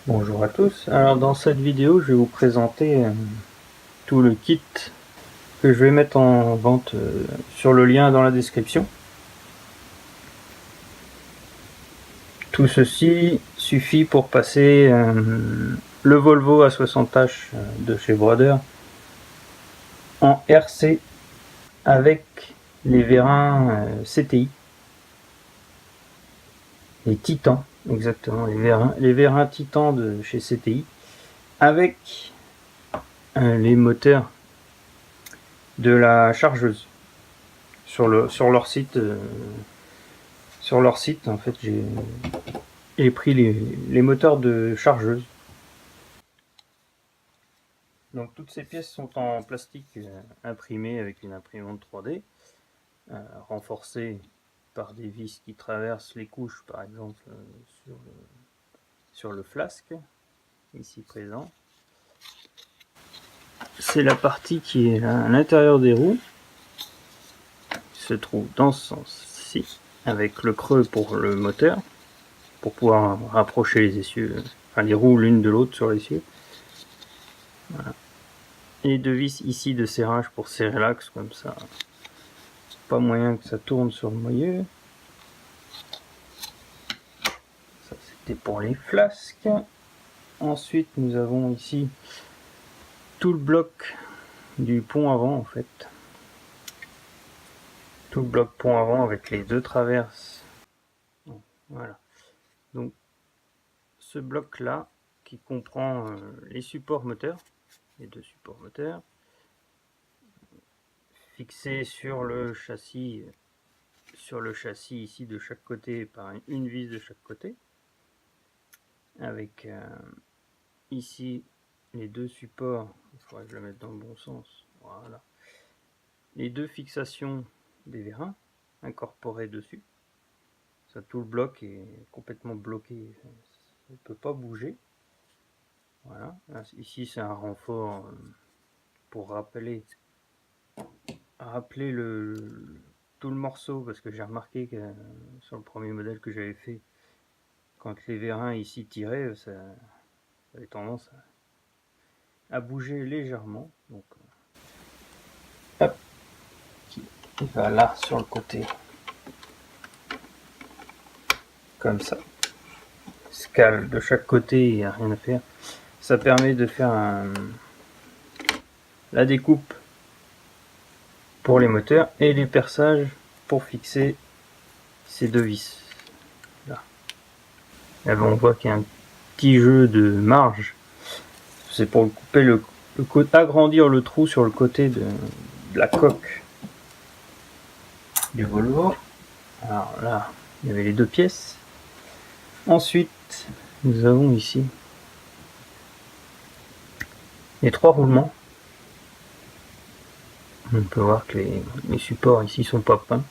Bonjour à tous. Alors dans cette vidéo, je vais vous présenter tout le kit que je vais mettre en vente sur le lien dans la description. Tout ceci suffit pour passer le Volvo A60H de chez Brother en RC avec les vérins CTI. Les Titans, exactement, les vérins Titans de chez CTI avec les moteurs de la chargeuse sur leur site. Sur leur site, en fait, j'ai pris les moteurs de chargeuse. Donc toutes ces pièces sont en plastique imprimé avec une imprimante 3D, renforcée par des vis qui traversent les couches, par exemple sur le flasque, ici présent. C'est la partie qui est là, à l'intérieur des roues, qui se trouve dans ce sens-ci, avec le creux pour le moteur, pour pouvoir rapprocher les essieux, enfin les roues l'une de l'autre sur l'essieu. Voilà. Et deux vis ici de serrage pour serrer l'axe comme ça. Pas moyen que ça tourne sur le moyeu. Ça c'était pour les flasques. Ensuite nous avons ici tout le bloc du pont avant en fait. Tout le bloc pont avant avec les deux traverses. Voilà. Donc ce bloc là qui comprend les supports moteurs, les deux supports moteurs, fixés sur le châssis ici de chaque côté par une vis de chaque côté, avec ici les deux supports, il faudrait que je le mette dans le bon sens, voilà, les deux fixations des vérins incorporés dessus. Ça, tout le bloc est complètement bloqué, ça ne peut pas bouger. Voilà, ici c'est un renfort pour rappeler tout le morceau, parce que j'ai remarqué que sur le premier modèle que j'avais fait, quand les vérins ici tiraient, ça avait tendance à bouger légèrement. Donc hop, il va là sur le côté, comme ça. Scale de chaque côté, il n'y a rien à faire. Ça permet de faire la découpe pour les moteurs et les perçages pour fixer ces deux vis. Là. Là on voit qu'il y a un petit jeu de marge. C'est pour couper agrandir le trou sur le côté de la coque du Volvo. Alors là, il y avait les deux pièces. Ensuite, nous avons ici les trois roulements. On peut voir que les supports ici sont pas peints,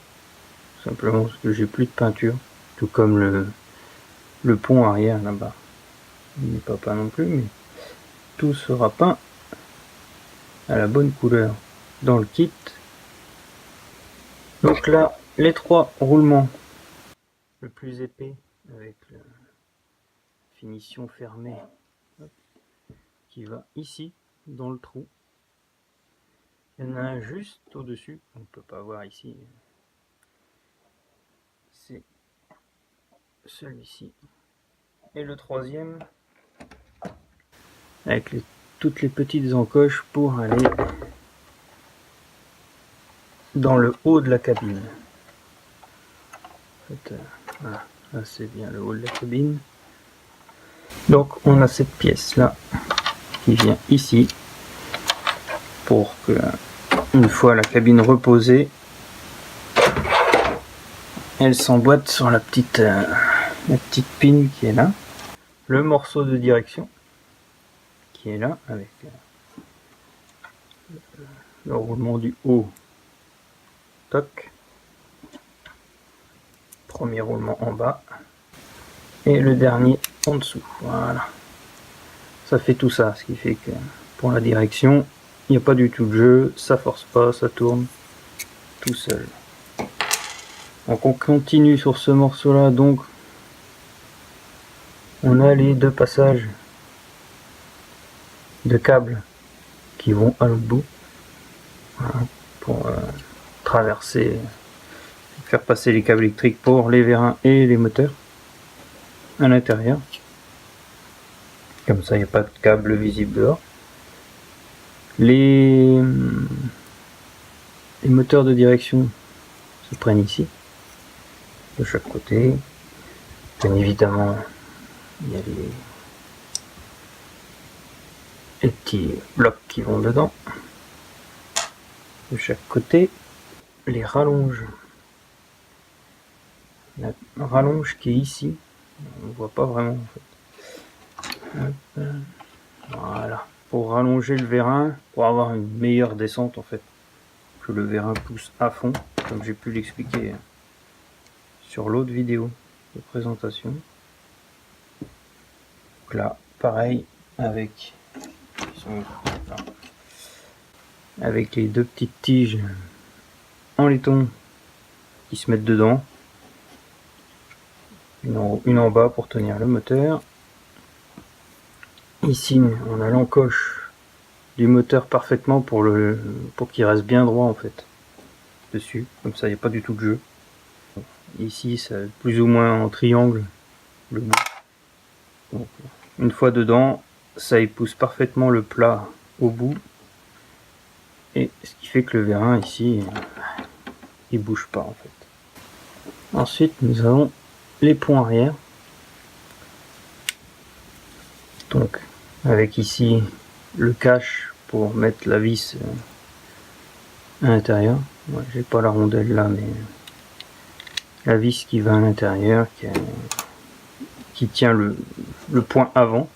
simplement parce que j'ai plus de peinture, tout comme le pont arrière là-bas. Il n'est pas peint non plus, mais tout sera peint à la bonne couleur dans le kit. Donc là, les trois roulements, le plus épais avec la finition fermée, qui va ici dans le trou. Il y en a un juste au-dessus, on ne peut pas voir ici, c'est celui-ci. Et le troisième, avec toutes les petites encoches pour aller dans le haut de la cabine. En fait, voilà, là c'est bien le haut de la cabine. Donc on a cette pièce là qui vient ici pour que, une fois la cabine reposée, elle s'emboîte sur la petite pin qui est là, le morceau de direction qui est là avec le roulement du haut, toc, premier roulement en bas et le dernier en dessous. Voilà, ça fait tout ça, ce qui fait que pour la direction il n'y a pas du tout de jeu, ça force pas, ça tourne tout seul. Donc on continue sur ce morceau là. Donc on a les deux passages de câbles qui vont à l'autre bout, voilà, pour traverser, faire passer les câbles électriques pour les vérins et les moteurs à l'intérieur. Comme ça, il n'y a pas de câble visible dehors. Les moteurs de direction se prennent ici, de chaque côté. Bien évidemment, il y a les petits blocs qui vont dedans. De chaque côté, les rallonges. La rallonge qui est ici, on ne voit pas vraiment en fait. Voilà, pour rallonger le vérin, pour avoir une meilleure descente en fait, que le vérin pousse à fond, comme j'ai pu l'expliquer sur l'autre vidéo de présentation. Donc là, pareil, avec les deux petites tiges en laiton qui se mettent dedans, une en bas pour tenir le moteur. Ici, on a l'encoche du moteur parfaitement pour qu'il reste bien droit en fait dessus, comme ça il n'y a pas du tout de jeu. Ici, c'est plus ou moins en triangle le bout. Donc, une fois dedans, ça épouse parfaitement le plat au bout, et ce qui fait que le vérin ici, il bouge pas en fait. Ensuite, nous avons les ponts arrière. Donc, avec ici le cache pour mettre la vis à l'intérieur. Ouais, j'ai pas la rondelle là, mais la vis qui va à l'intérieur, qui tient le point avant.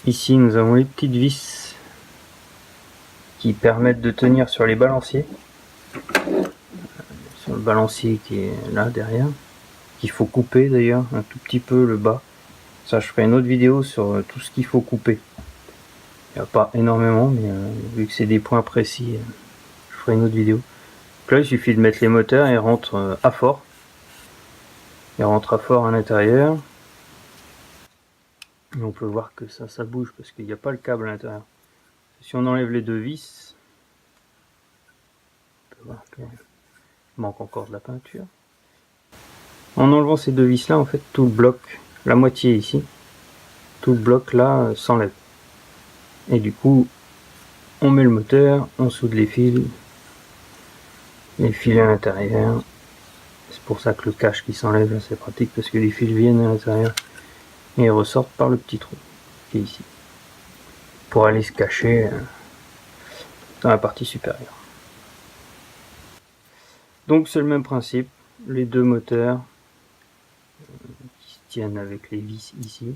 Ici, nous avons les petites vis qui permettent de tenir sur les balanciers. Sur le balancier qui est là derrière, qu'il faut couper d'ailleurs un tout petit peu le bas. Ça, je ferai une autre vidéo sur tout ce qu'il faut couper. Il n'y a pas énormément, mais vu que c'est des points précis, je ferai une autre vidéo. Donc là, il suffit de mettre les moteurs et ils rentrent à fort. Ils rentrent à fort à l'intérieur. Et on peut voir que ça bouge parce qu'il n'y a pas le câble à l'intérieur. Si on enlève les deux vis, on peut voir qu'il manque encore de la peinture. En enlevant ces deux vis là, en fait, tout le bloc, la moitié ici, tout le bloc là s'enlève. Et du coup, on met le moteur, on soude les fils à l'intérieur. C'est pour ça que le cache qui s'enlève, c'est pratique parce que les fils viennent à l'intérieur et ils ressortent par le petit trou qui est ici, pour aller se cacher dans la partie supérieure. Donc c'est le même principe, les deux moteurs qui se tiennent avec les vis ici,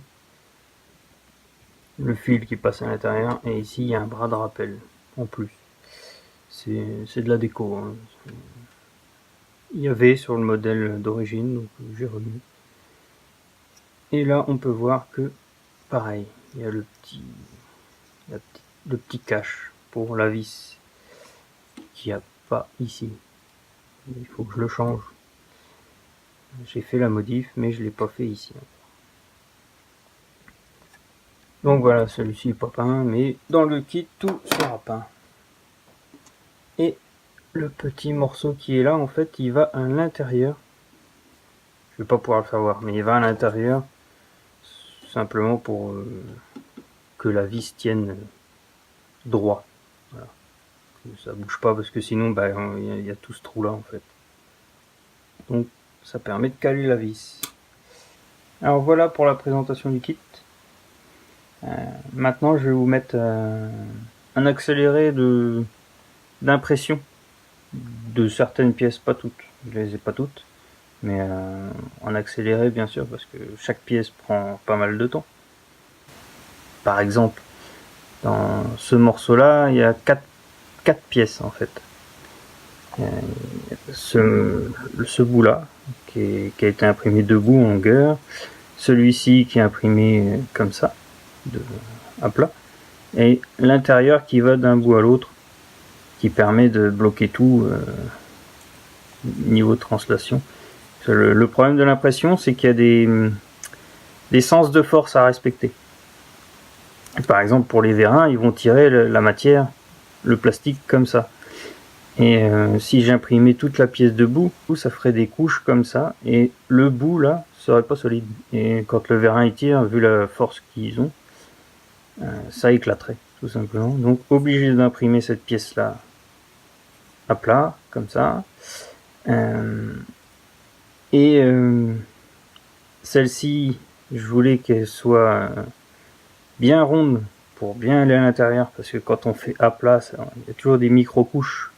le fil qui passe à l'intérieur, et ici il y a un bras de rappel en plus. C'est de la déco, hein. Il y avait sur le modèle d'origine, donc j'ai remis. Et là on peut voir que pareil, il y a le petit cache pour la vis qu'il n'y a pas ici. Il faut que je le change. J'ai fait la modif, mais je l'ai pas fait ici. Donc voilà, celui-ci n'est pas peint, mais dans le kit tout sera peint. Et le petit morceau qui est là, en fait, il va à l'intérieur. Je vais pas pouvoir le faire voir, mais il va à l'intérieur simplement pour que la vis tienne droit. Voilà. Que ça bouge pas parce que sinon, bah, il y a tout ce trou là en fait. Donc ça permet de caler la vis. Alors voilà pour la présentation du kit. Maintenant je vais vous mettre un accéléré d'impression de certaines pièces, pas toutes, je les ai pas toutes, mais en accéléré bien sûr parce que chaque pièce prend pas mal de temps. Par exemple, dans ce morceau là il y a 4 pièces en fait. Ce bout là qui a été imprimé debout en longueur, celui-ci qui est imprimé comme ça à plat, et l'intérieur qui va d'un bout à l'autre, qui permet de bloquer tout niveau de translation. Le problème de l'impression, c'est qu'il y a des sens de force à respecter. Par exemple, pour les vérins, ils vont tirer la matière, le plastique comme ça. Et si j'imprimais toute la pièce debout, ça ferait des couches comme ça, et le bout là serait pas solide. Et quand le vérin il tire, vu la force qu'ils ont, ça éclaterait tout simplement. Donc obligé d'imprimer cette pièce là à plat, comme ça. Et celle-ci, je voulais qu'elle soit bien ronde pour bien aller à l'intérieur, parce que quand on fait à plat, il y a toujours des micro-couches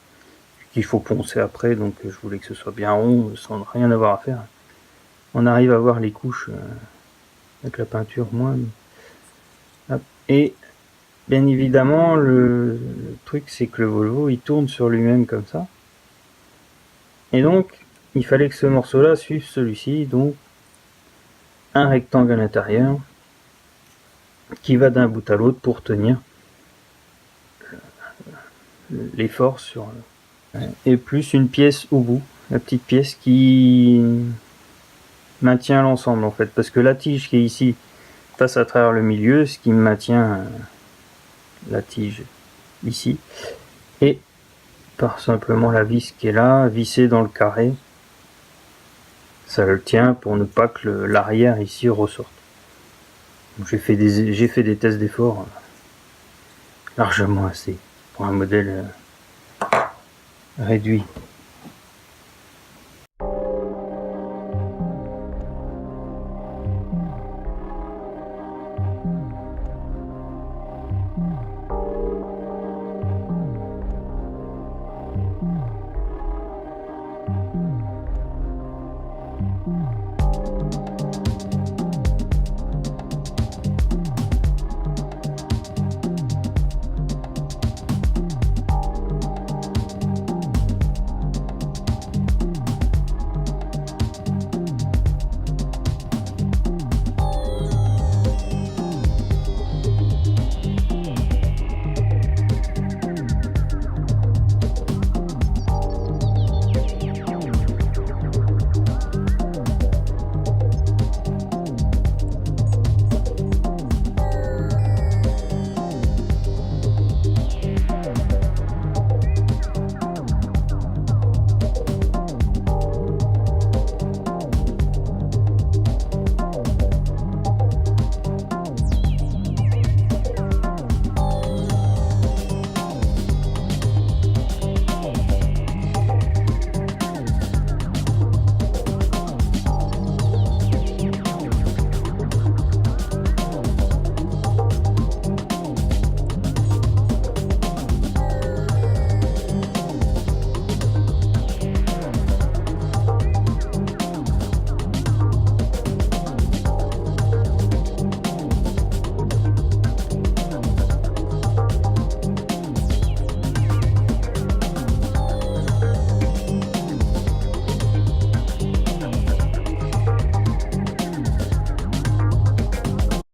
qu'il faut poncer après, donc je voulais que ce soit bien rond, sans rien avoir à faire. On arrive à voir les couches avec la peinture moins. Et bien évidemment, le truc c'est que le Volvo il tourne sur lui-même comme ça. Et donc, il fallait que ce morceau-là suive celui-ci, donc un rectangle à l'intérieur qui va d'un bout à l'autre pour tenir l'effort sur. Et plus une pièce au bout, la petite pièce qui maintient l'ensemble en fait, parce que la tige qui est ici passe à travers le milieu, ce qui maintient la tige ici, et par simplement la vis qui est là, vissée dans le carré, ça le tient pour ne pas que l'arrière ici ressorte. J'ai fait des tests d'effort largement assez pour un modèle réduit.